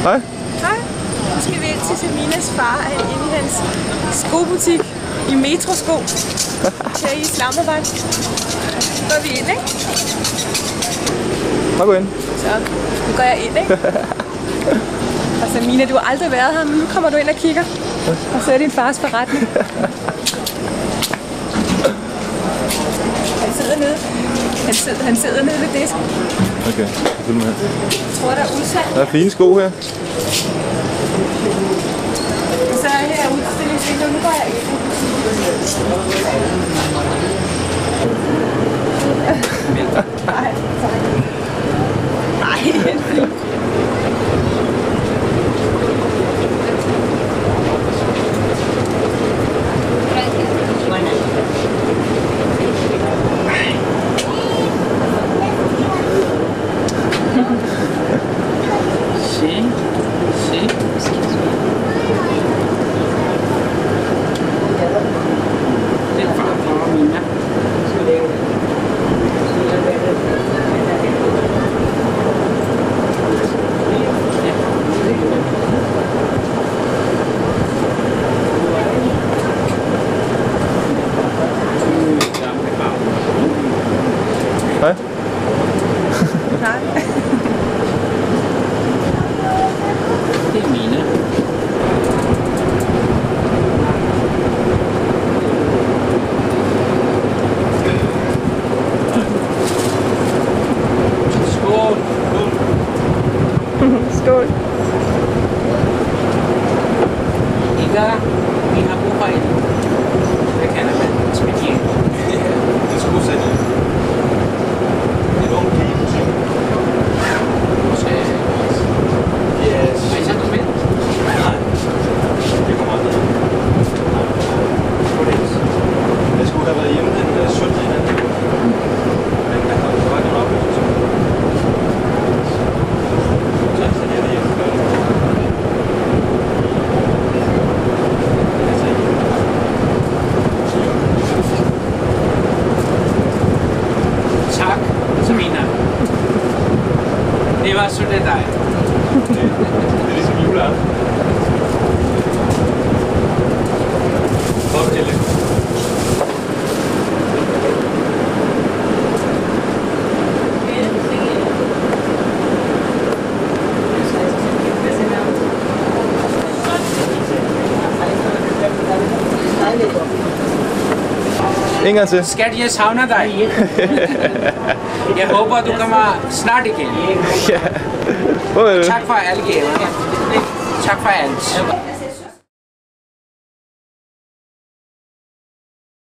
Hej. Hej. Nu skal vi ind til Saminas far inde i hans skobutik i Metrosko her i Islamabad. Så går vi ind, ikke? Bare gå ind. Så nu går jeg ind, ikke? Og Samina, du har aldrig været her, men nu kommer du ind og kigger. Og så er din fars forretning. Han sidder nede. Han sidder nede ved disken. Okay, følg med her. Jeg tror, der er udsalg. Der er fine sko her. Og så er her udstillingsvinduer. Nu går jeg ind. Nej, nej. Hej. Nej. Det er Mina. Skål. Skål. Ida, vi har brug for en. Hvad kalder man? Spedier. Det er skosætning. Det er nogle pige. Har I sagt noget med? Nej. Det kommer aldrig. Jeg skulle have været hjemme den 17. Men der var ikke nogen oplevelse. Så jeg er hjemme før. Tak, Samina. Det var så lidt dig. Det er ligesom juleaften. Prøv Helle. En gang til. Skat, jeg savner dig. Jeg håber, du kommer snart igen. Ja. Tak for alle gaver. Tak for alt.